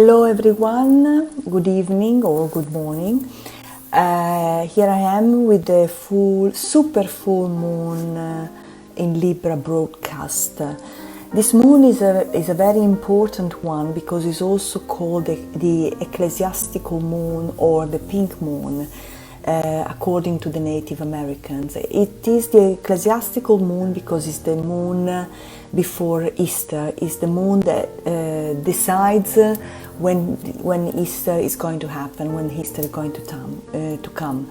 Hello everyone, good evening or good morning. Here I am with the super full moon in Libra broadcast. This moon is a very important one because it's also called the ecclesiastical moon or the pink moon, according to the Native Americans. It is the ecclesiastical moon because it's the moon before Easter. It's the moon that decides when Easter is going to happen, when Easter is going to come.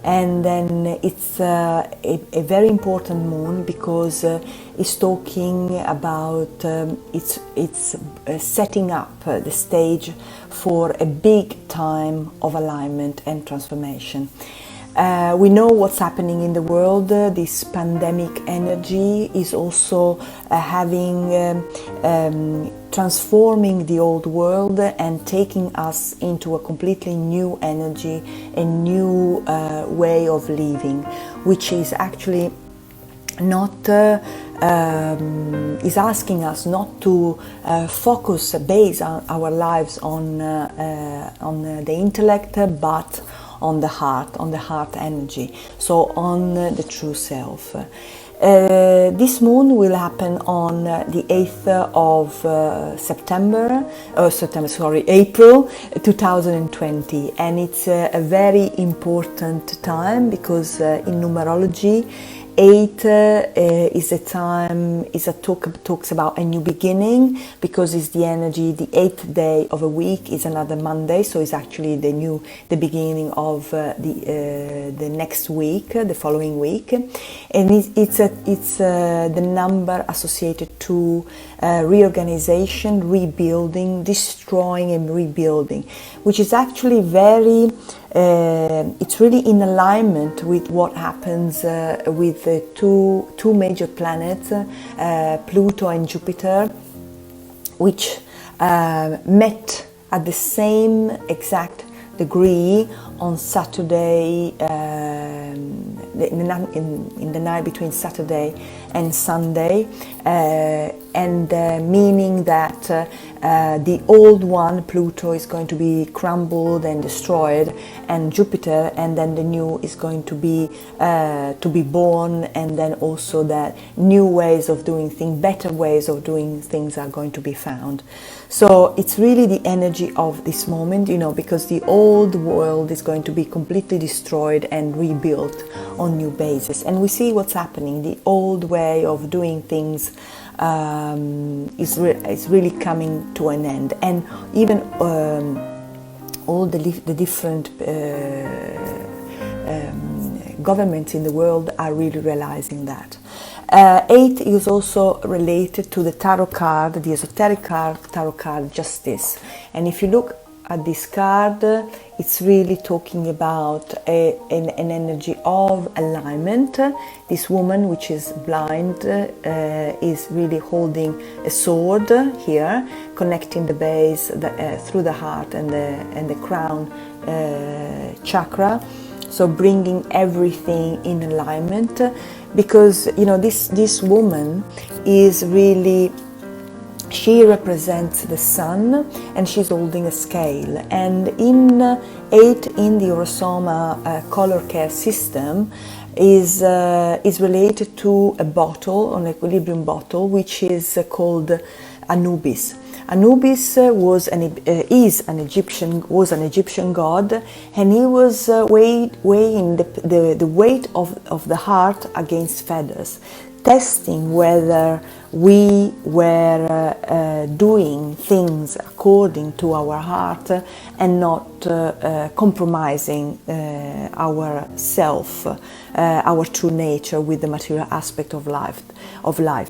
And then it's a very important moon because it's talking about it's setting up the stage for a big time of alignment and transformation. We know what's happening in the world. This pandemic energy is also transforming the old world and taking us into a completely new energy, a new way of living, which is actually not is asking us not to base our lives on the intellect, but on the heart energy, so on the true self. This moon will happen on the 8th of April 2020, and it's a very important time because in numerology 8 talks about a new beginning, because it's the energy. The 8th day of a week is another Monday, so it's actually the beginning of the next week, the following week, and it's the number associated to reorganization, rebuilding, destroying, and rebuilding, which is actually very. It's really in alignment with what happens with the two major planets, Pluto and Jupiter, which met at the same exact degree on Saturday, in the night between Saturday and Sunday, and meaning that the old one, Pluto, is going to be crumbled and destroyed, and Jupiter, and then the new is going to be born, and then also that new ways of doing things, better ways of doing things are going to be found. So it's really the energy of this moment, because the old world is going to be completely destroyed and rebuilt on new basis. And we see what's happening. The old way of doing things is really coming to an end. And even all the different governments in the world are really realizing that. 8 is also related to the tarot card, the esoteric card, tarot card Justice. And if you look at this card, it's really talking about an energy of alignment. This woman, which is blind, is really holding a sword here, connecting the base through the heart and the crown chakra. So bringing everything in alignment, because this woman is really, she represents the sun, and she's holding a scale. And in 8 in the Orosoma color care system is related to a bottle, an equilibrium bottle, which is called Anubis. Anubis was an Egyptian god, and he was weighing the weight of the heart against feathers, testing whether we were doing things according to our heart and not compromising our self, our true nature, with the material aspect of life.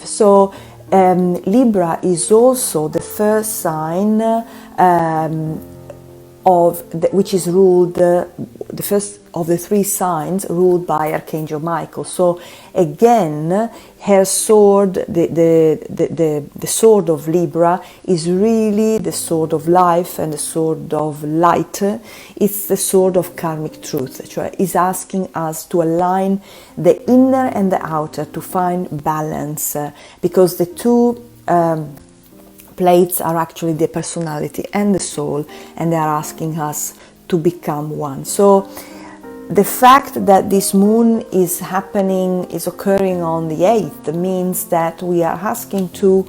So Libra is also the first sign which is ruled, the first of the 3 signs ruled by Archangel Michael. So again, her sword, the sword of Libra, is really the sword of life and the sword of light. It's the sword of karmic truth. It's asking us to align the inner and the outer, to find balance, because the two plates are actually the personality and the soul, and they are asking us to become one. So the fact that this moon is occurring on the 8th, means that we are asking to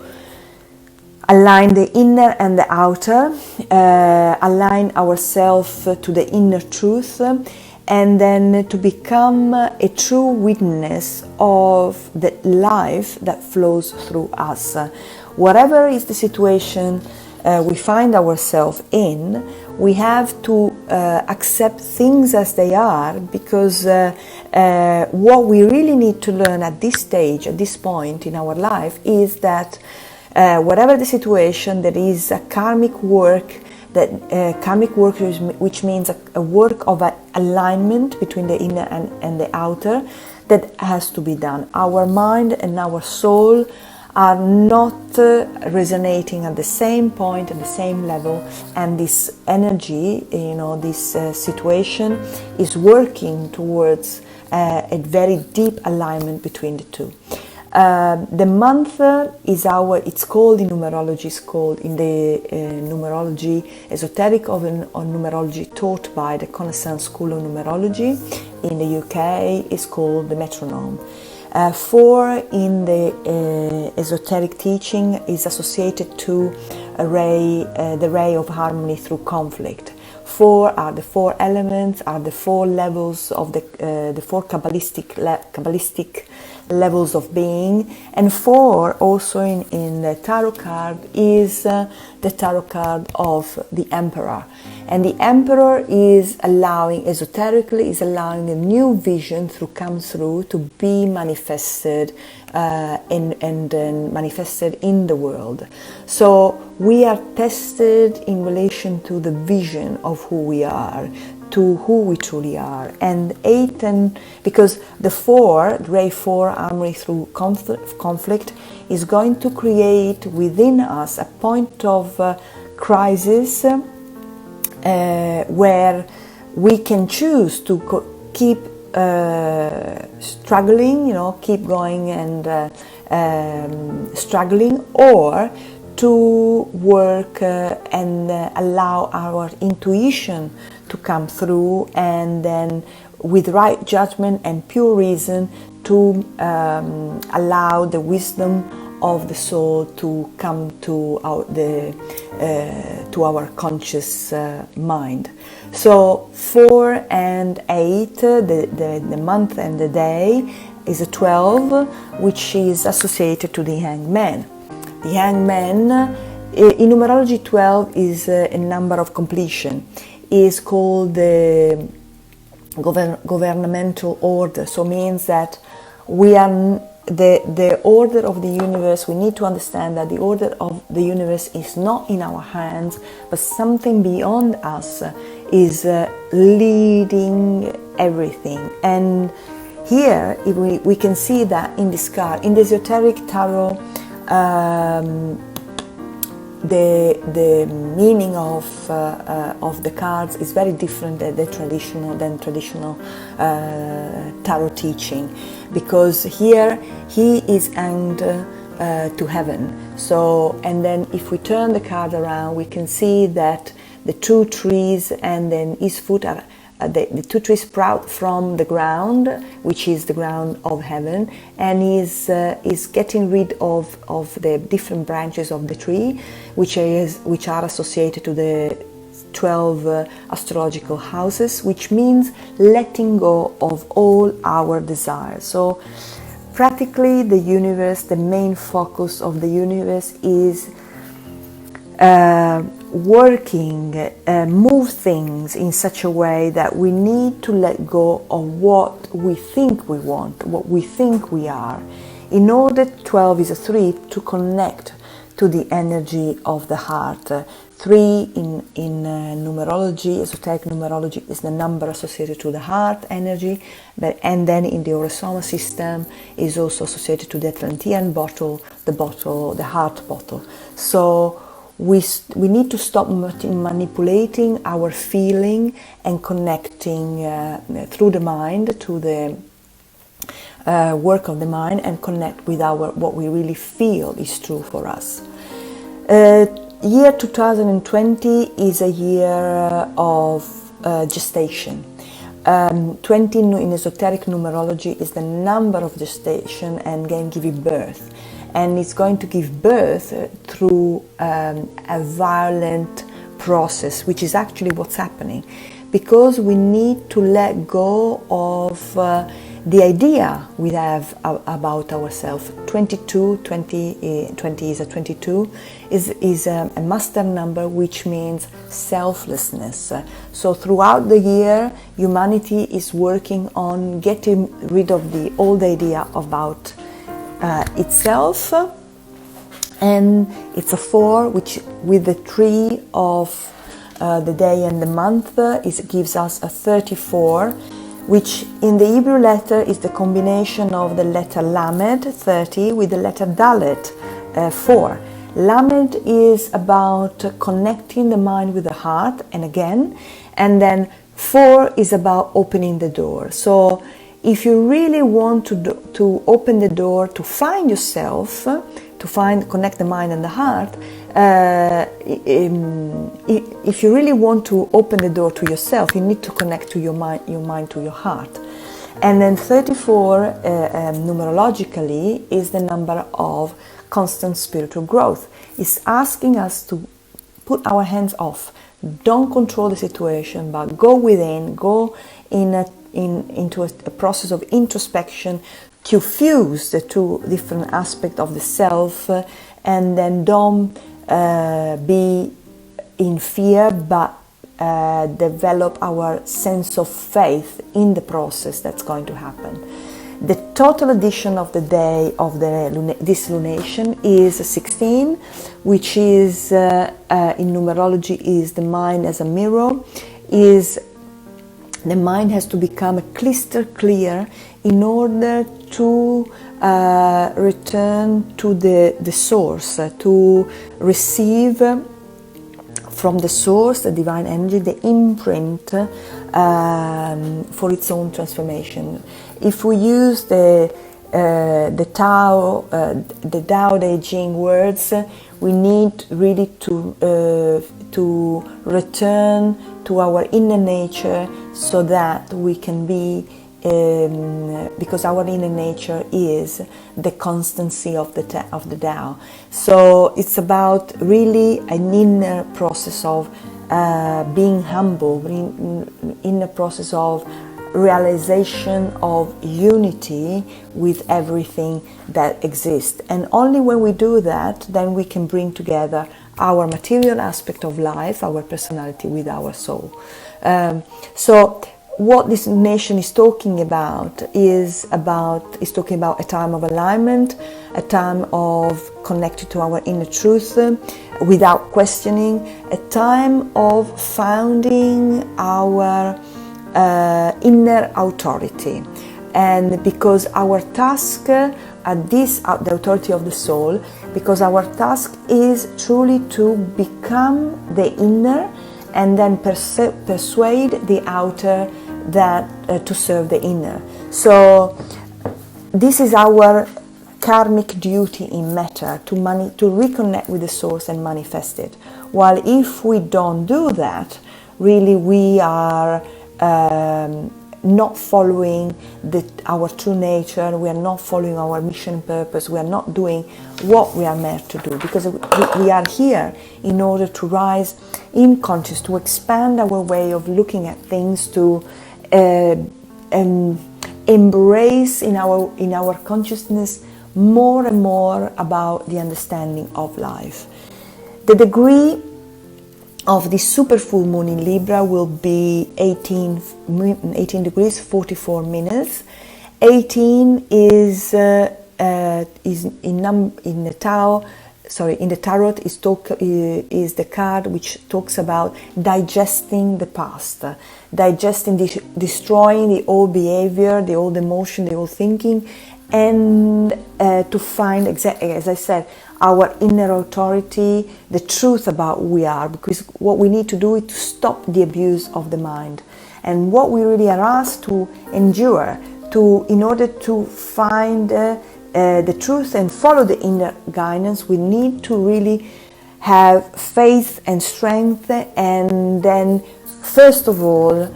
align the inner and the outer, align ourselves to the inner truth, and then to become a true witness of the life that flows through us. Whatever is the situation we find ourselves in, we have to accept things as they are, because what we really need to learn at this stage, at this point in our life, is that whatever the situation, there is a karmic work, which means a work of alignment between the inner and the outer, that has to be done. Our mind and our soul are not resonating at the same point, at the same level, and this energy, this situation is working towards a very deep alignment between the two. The month it's called in numerology, in the numerology, esoteric of numerology taught by the 𝗠𝗢𝗢𝗡𝗥𝗙 School of Numerology in the UK, is called the metronome. 4 in the esoteric teaching is associated to the ray of harmony through conflict. 4 are the 4 elements, are the 4 levels of the 4 Kabbalistic levels of being, and 4 also in the tarot card is the tarot card of the Emperor. And the Emperor is esoterically allowing a new vision to come through, to be manifested and manifested in the world. So we are tested in relation to the vision of who we are, to who we truly are. And 8, because the 4, ray 4, harmony through conflict, is going to create within us a point of crisis, where we can choose to keep struggling, keep going and struggling, or to work and allow our intuition to come through, and then with right judgment and pure reason to allow the wisdom of the soul to come to our conscious mind. So 4 and 8, the month and the day, is a 12, which is associated to the hangman. The hangman, in numerology, 12 is a number of completion. Is called the governmental order. So means that we are the order of the universe. We need to understand that the order of the universe is not in our hands, but something beyond us is leading everything. And here we can see that in this card, in the esoteric tarot, the meaning of the cards is very different than traditional tarot teaching, because here he is hanged to heaven. So, and then if we turn the card around, we can see that the 2 trees and then his foot are the 2 trees sprout from the ground, which is the ground of heaven, and is getting rid of the different branches of the tree, which are associated to the 12 astrological houses, which means letting go of all our desires. So practically the universe, the main focus of the universe is working, move things in such a way that we need to let go of what we think we want, what we think we are, in order, 12 is a 3, to connect to the energy of the heart. 3 in numerology, esoteric numerology, is the number associated to the heart energy, and then in the Orosoma system is also associated to the Atlantean bottle, the heart bottle. So we need to stop manipulating our feeling and connecting through the mind to the work of the mind, and connect with what we really feel is true for us. Year 2020 is a year of gestation. 20 in esoteric numerology is the number of gestation and can give you birth. And it's going to give birth through a violent process, which is actually what's happening. Because we need to let go of the idea we have about ourselves. 20 is a 22, is a master number, which means selflessness. So throughout the year, humanity is working on getting rid of the old idea about itself. And it's a 4, which with the 3 of the day and the month, it gives us a 34, which in the Hebrew letter is the combination of the letter Lamed, 30, with the letter Dalet, 4. Lamed is about connecting the mind with the heart, and then 4 is about opening the door. So if you really want to open the door to find yourself, to connect the mind and the heart, if you really want to open the door to yourself, you need to connect to your mind to your heart. And then 34 numerologically is the number of constant spiritual growth. It's asking us to put our hands off, don't control the situation, but go within, go into a process of introspection to fuse the two different aspects of the self, and then don't be in fear, but develop our sense of faith in the process that's going to happen. The total addition of the day of this lunation is 16, which is in numerology is the mind as a mirror. The mind has to become crystal clear in order to return to the source, to receive from the source, the divine energy, the imprint for its own transformation. If we use the Tao, the Tao Te Ching words, we need really to return to our inner nature, so that we can be, because our inner nature is the constancy of the Tao. So it's about really an inner process of being humble, in the process of realization of unity with everything that exists. And only when we do that, then we can bring together our material aspect of life, our personality, with our soul. So what this nation is talking about is talking about a time of alignment, a time of connected to our inner truth without questioning, a time of founding our inner authority. And because our task the authority of the soul, because our task is truly to become the inner and then persuade the outer that to serve the inner. So this is our karmic duty in matter, to reconnect with the source and manifest it. While if we don't do that, really we are not following our true nature, we are not following our mission and purpose, we are not doing what we are meant to do, because we are here in order to rise in consciousness, to expand our way of looking at things, to embrace in our consciousness more and more about the understanding of life. The degree of the super full moon in Libra will be 18 degrees 44 minutes. 18 is in the tarot is the card which talks about digesting the past, destroying the old behavior, the old emotion, the old thinking, and to find, exactly as I said, our inner authority, the truth about who we are, because what we need to do is to stop the abuse of the mind. And what we really are asked to endure, in order to find the truth and follow the inner guidance, we need to really have faith and strength, and then first of all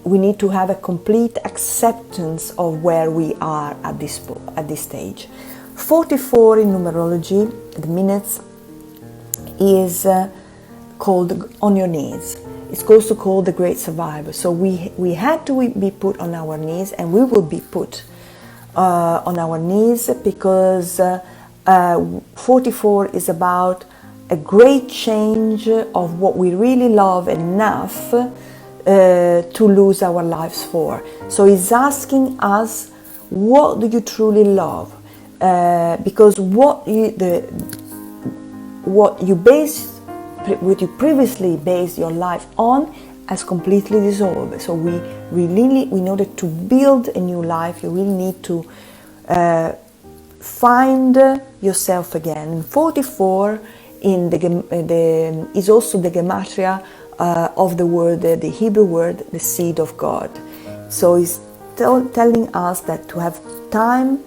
we need to have a complete acceptance of where we are at this stage. 44 in numerology, the minutes, is called on your knees. It's also called the Great Survivor. So we had to be put on our knees, and we will be put on our knees, because 44 is about a great change of what we really love enough to lose our lives for. So he's asking us, what do you truly love? Because what you previously based your life on has completely dissolved. So we really, in order to build a new life, you really need to find yourself again. 44 is also the gematria of the word, the Hebrew word, the seed of God. So he's telling us that to have time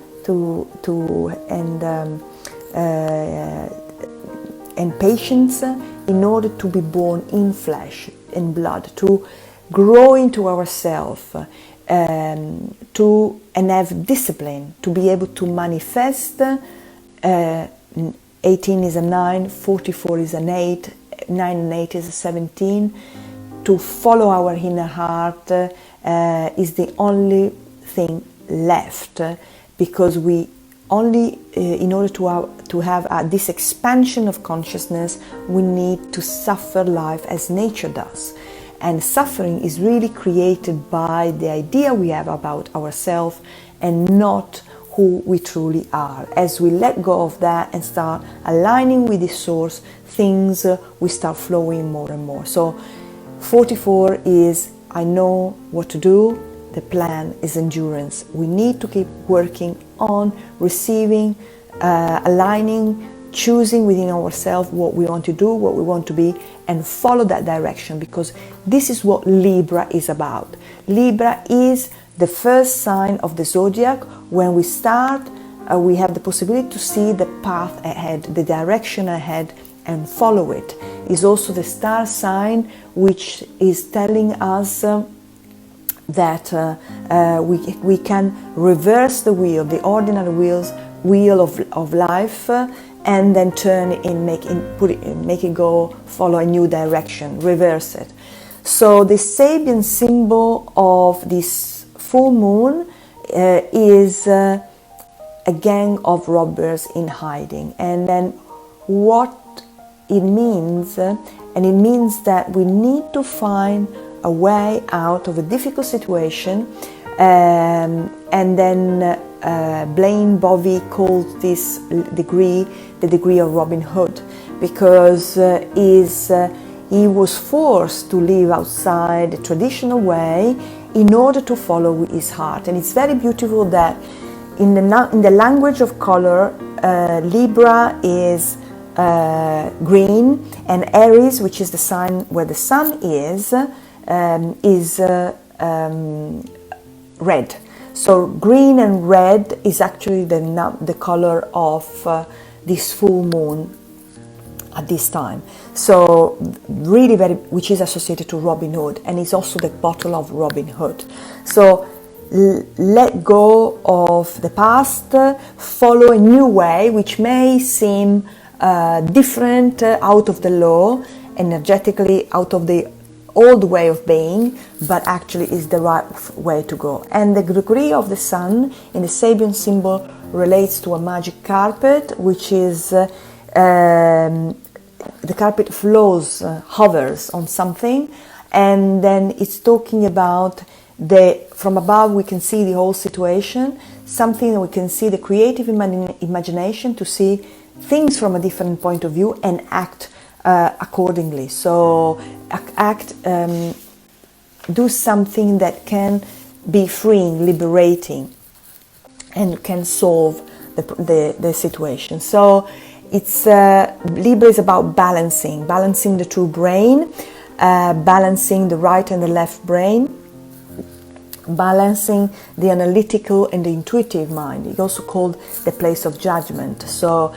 and patience in order to be born in flesh and blood, to grow into ourselves, and have discipline, to be able to manifest. 18 is a 9, 44 is an 8, 9 and 8 is a 17. To follow our inner heart is the only thing left, because we only, in order to have this expansion of consciousness, we need to suffer life as nature does. And suffering is really created by the idea we have about ourselves and not who we truly are. As we let go of that and start aligning with the source, things will start flowing more and more. So 44 is, I know what to do. The plan is endurance. We need to keep working on receiving, aligning, choosing within ourselves what we want to do, what we want to be, and follow that direction, because this is what Libra is about. Libra is the first sign of the zodiac. When we start, we have the possibility to see the path ahead, the direction ahead, and follow it. It's also the star sign, which is telling us that we can reverse the wheel, the ordinary wheel of life, and then turn it in, make it go, follow a new direction, reverse it. So the Sabian symbol of this full moon is a gang of robbers in hiding. And then what it means, and it means that we need to find a way out of a difficult situation, and then 𝗦𝗦𝗡𝗥𝗙𝗨𝗟𝗟 calls this degree the degree of Robin Hood, because he was forced to live outside the traditional way in order to follow his heart. And it's very beautiful that in the language of color, Libra is green, and Aries, which is the sign where the sun is red. So green and red is actually the color of this full moon at this time. So really which is associated to Robin Hood, and it's also the bottle of Robin Hood. So let go of the past, follow a new way, which may seem different, out of the law, energetically out of the old way of being, but actually is the right way to go. And the degree of the sun in the Sabian symbol relates to a magic carpet, which is the carpet flows, hovers on something, and then it's talking about from above we can see the whole situation, something that we can see the creative imagination to see things from a different point of view and act accordingly. So do something that can be freeing, liberating, and can solve the situation. So it's Libra is about balancing the true brain, balancing the right and the left brain, balancing the analytical and the intuitive mind. It's also called the place of judgment. So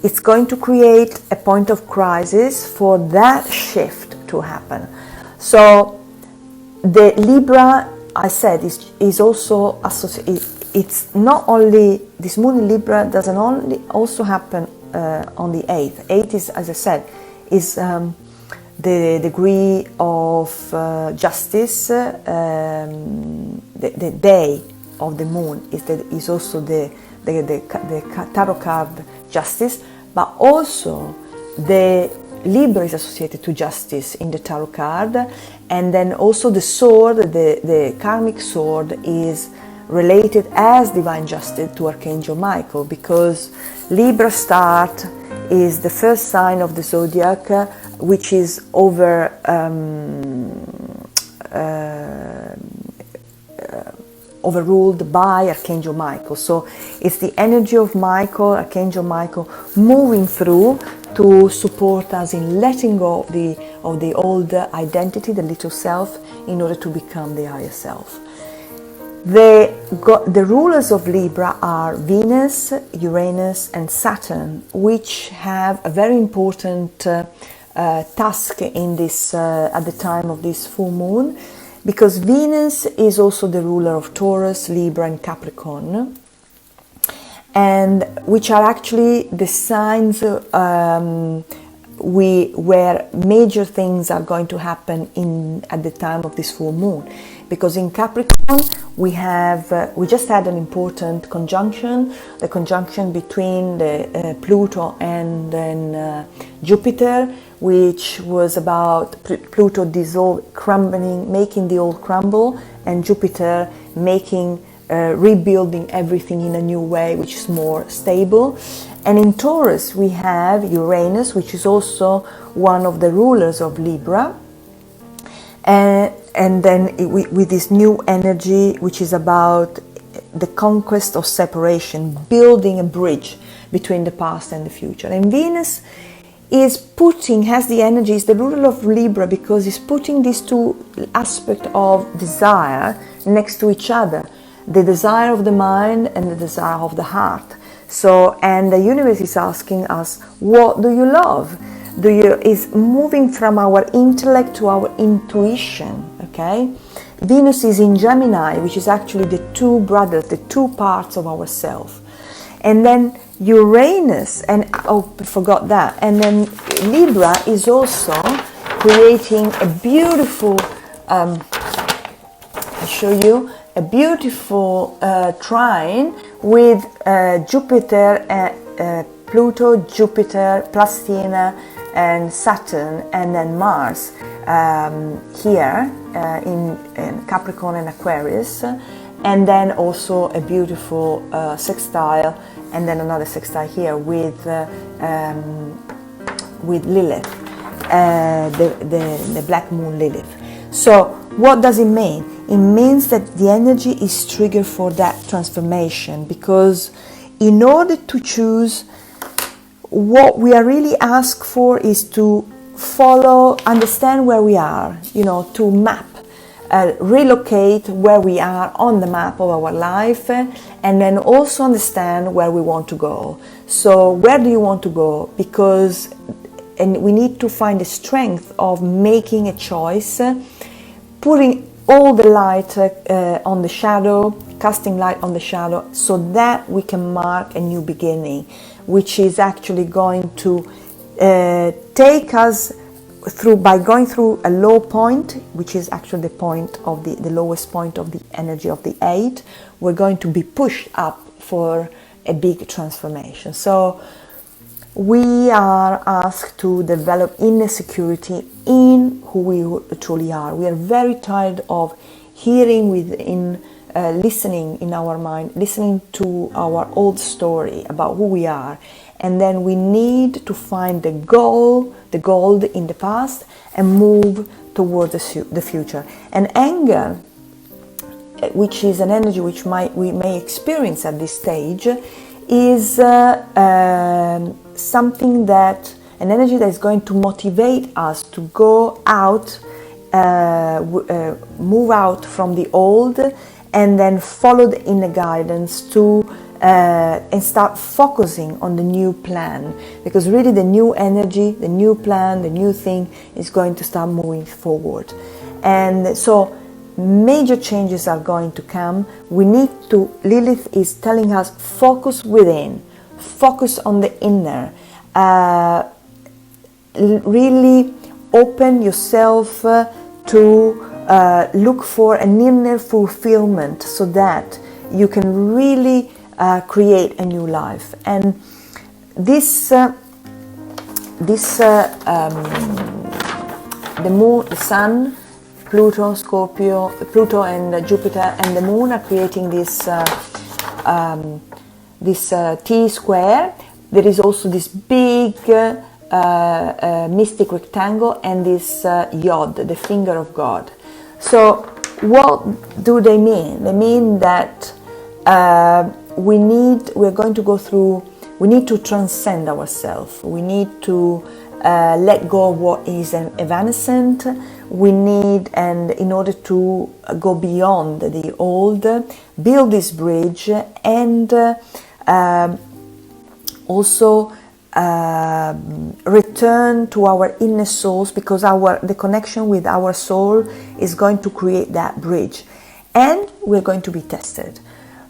it's going to create a point of crisis for that shift to happen. So the Libra, I said, is also associated. It's not only, this moon in Libra doesn't only also happen on the 8th. 8 is, as I said, is the degree of justice. The day of the moon is also the tarot card justice, but also the Libra is associated to justice in the tarot card, and then also the sword, the karmic sword, is related as divine justice to Archangel Michael, because Libra start is the first sign of the zodiac, which is overruled by Archangel Michael. So it's the energy of Michael, Archangel Michael, moving through to support us in letting go of the old identity, the little self, in order to become the higher self. The rulers of Libra are Venus, Uranus and Saturn, which have a very important task in this at the time of this full moon, because Venus is also the ruler of Taurus, Libra and Capricorn, and which are actually the signs where major things are going to happen at the time of this full moon. Because in Capricorn we just had an important conjunction, the conjunction between the Pluto and then Jupiter, which was about Pluto crumbling, making the old crumble, and Jupiter making rebuilding everything in a new way, which is more stable. And in Taurus we have Uranus, which is also one of the rulers of Libra, and then with this new energy, which is about the conquest of separation, building a bridge between the past and the future. And Venus has the energy, is the ruler of Libra, because it's putting these two aspects of desire next to each other, the desire of the mind and the desire of the heart. So, and the universe is asking us, what do you love? Is moving from our intellect to our intuition, okay? Venus is in Gemini, which is actually the two brothers, the two parts of ourselves. And then Uranus, and oh, I forgot that. And then Libra is also creating a beautiful, I'll show you, a beautiful trine with Jupiter, Pluto, Jupiter, Plastina, and Saturn, and then Mars here in Capricorn and Aquarius, and then also a beautiful sextile, and then another sextile here with Lilith, the black moon Lilith. So what does it mean? It means that the energy is triggered for that transformation, because in order to choose, what we are really asked for is to understand where we are, to map, relocate where we are on the map of our life, and then also understand where we want to go. So where do you want to go? And we need to find the strength of making a choice, putting all the light on the shadow, casting light on the shadow, so that we can mark a new beginning, which is actually going to take us through, by going through a low point, which is actually the point of the lowest point of the energy of the 8, we're going to be pushed up for a big transformation. So we are asked to develop inner security in who we truly are. We are very tired of hearing listening in our mind, listening to our old story about who we are, and then we need to find the gold in the past and move toward the future. And anger, which is an energy which we may experience at this stage, is an energy that is going to motivate us to go out, move out from the old, and then follow the inner guidance to and start focusing on the new plan, because really the new energy, the new plan, the new thing is going to start moving forward. And so major changes are going to come. We need to, Lilith is telling us, focus within, focus on the inner, really open yourself to look for an inner fulfillment, so that you can really create a new life. And the moon, the sun, Pluto, Scorpio, Pluto and Jupiter and the moon are creating this T square. There is also this big mystic rectangle and this Yod, the finger of God. So what do they mean? They mean that we need to transcend ourselves. We need to let go of what is evanescent. We need, and in order to go beyond the old, build this bridge, and also return to our inner souls, because the connection with our soul is going to create that bridge, and we're going to be tested.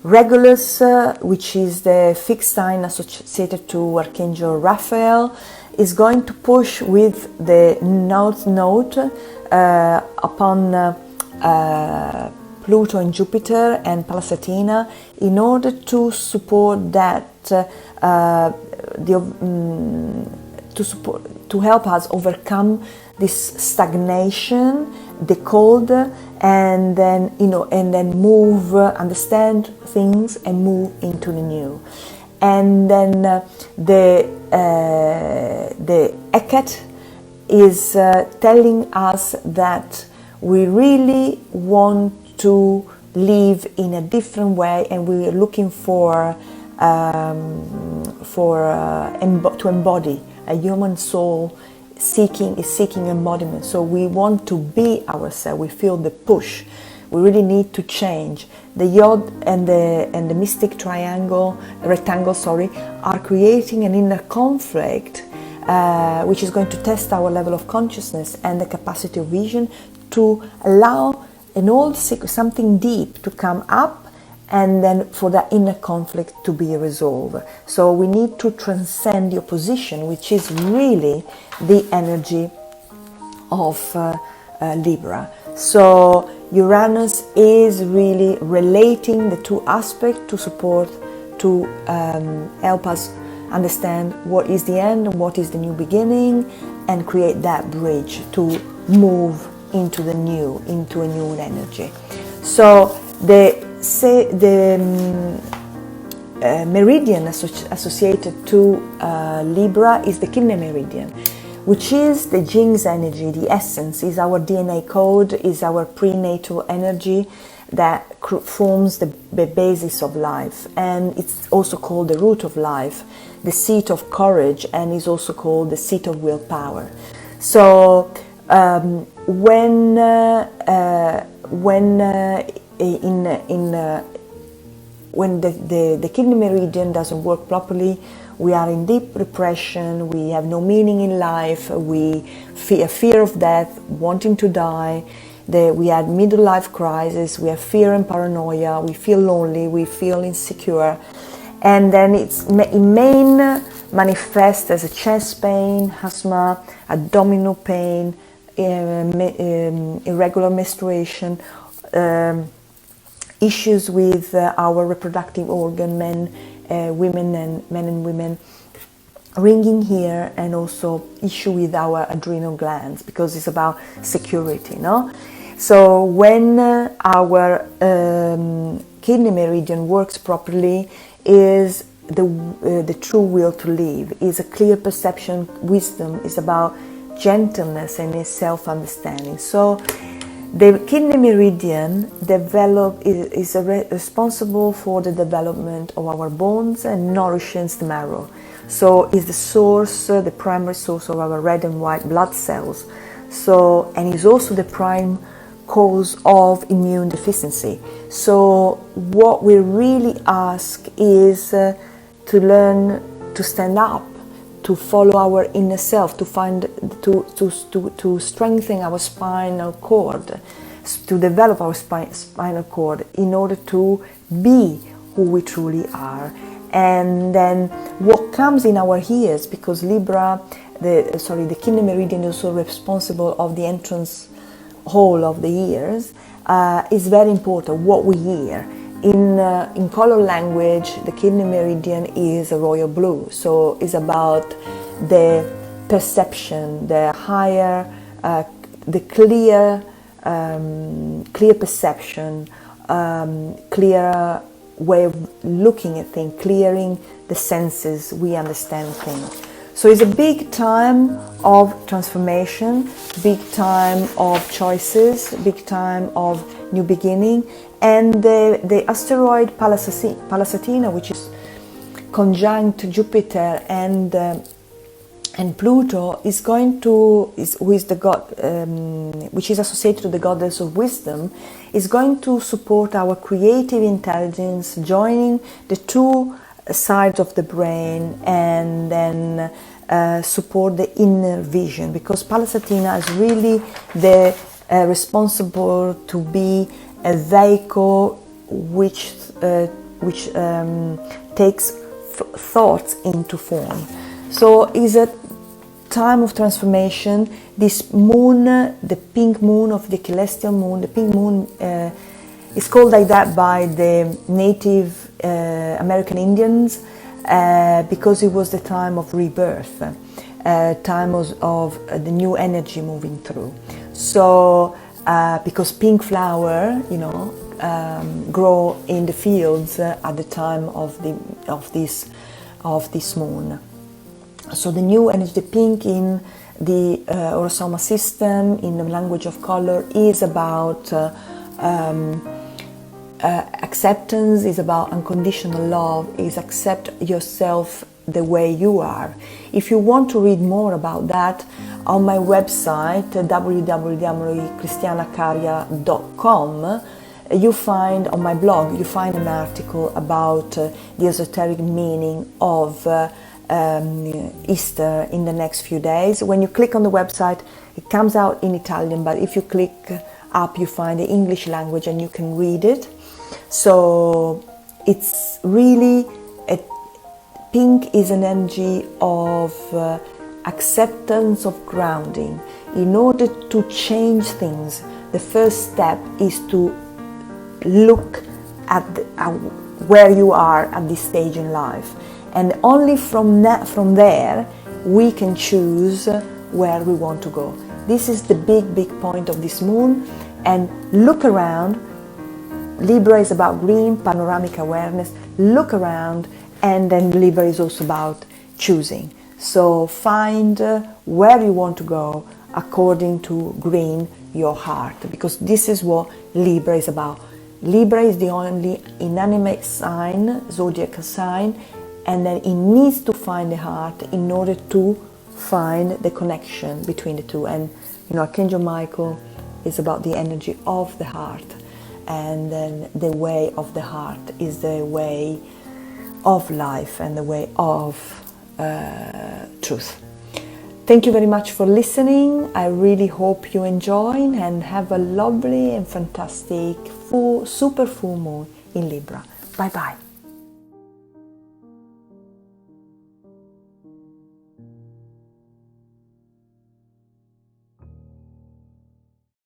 Regulus, which is the fixed sign associated to Archangel Raphael, is going to push with the North Node upon Pluto and Jupiter and Pallas Athena, in order to support that, to help us overcome this stagnation, the cold, and then move, understand things and move into the new. And then the Hecate is telling us that we really want to live in a different way, and we are looking to embody. A human soul is seeking embodiment. So we want to be ourselves. We feel the push. We really need to change. The Yod and the mystic rectangle, are creating an inner conflict, which is going to test our level of consciousness and the capacity of vision, to allow an old secret, something deep, to come up, and then for that inner conflict to be resolved. So we need to transcend the opposition, which is really the energy of Libra. So Uranus is really relating the two aspects to help us understand what is the end and what is the new beginning, and create that bridge to move into the new, into a new energy. So the meridian associated to Libra is the kidney meridian, which is the Jing's energy, the essence, is our DNA code, is our prenatal energy that forms the basis of life. And it's also called the root of life, the seat of courage, and is also called the seat of willpower. So when the kidney meridian doesn't work properly, we are in deep depression, we have no meaning in life, we fear of death, wanting to die, we had middle life crisis, we have fear and paranoia, we feel lonely, we feel insecure, and then it may manifest as a chest pain, asthma, abdominal pain, irregular menstruation, issues with our reproductive organ, men and women, ringing here, and also issue with our adrenal glands, because it's about security, no? So when our kidney meridian works properly, is the true will to live, is a clear perception, wisdom, is about gentleness and self-understanding. So the kidney meridian is responsible for the development of our bones and nourishes the marrow. So is the source, the primary source of our red and white blood cells. So, and is also the prime cause of immune deficiency. So what we really ask is to learn to stand up, to follow our inner self, to find, to strengthen our spinal cord, to develop our spinal cord in order to be who we truly are. And then what comes in our ears, because Libra, the kidney meridian is also responsible of the entrance hole of the ears, is very important, what we hear. In color language, the kidney meridian is a royal blue, so it's about the perception, the higher, the clear perception, clear way of looking at things, clearing the senses, we understand things. So it's a big time of transformation, big time of choices, big time of new beginning. And the asteroid 𝗦𝗨𝗪, which is conjunct Jupiter and Pluto, is going to, who is the god, which is associated to the goddess of wisdom, is going to support our creative intelligence, joining the two sides of the brain, and then support the inner vision, because 𝗨𝗨 is really the responsible to be a vehicle which takes thoughts into form. So it's a time of transformation. This moon, the pink moon of the celestial moon, the pink moon is called like that by the Native American Indians because it was the time of rebirth, time of the new energy moving through. So because pink flower, grow in the fields at the time of this moon. So the new energy, the pink in the Orosoma system, in the language of color, is about acceptance, is about unconditional love, is accept yourself the way you are. If you want to read more about that, on my website www.cristianacaria.com, you find, on my blog, you find an article about the esoteric meaning of Easter in the next few days. When you click on the website, it comes out in Italian, but if you click up, you find the English language and you can read it. So it's really, pink is an energy of acceptance, of grounding. In order to change things, the first step is to look at where you are at this stage in life, and only from there we can choose where we want to go. This is the big point of this moon. And look around. Libra is about green, panoramic awareness. Look around, and then Libra is also about choosing. So find where you want to go according to green, your heart, because this is what Libra is about. Libra is the only inanimate sign, zodiacal sign, and then it needs to find the heart in order to find the connection between the two. And Archangel Michael is about the energy of the heart, and then the way of the heart is the way of life and the way of truth. Thank you very much for listening. I really hope you enjoy and have a lovely and fantastic super full moon in Libra. Bye bye.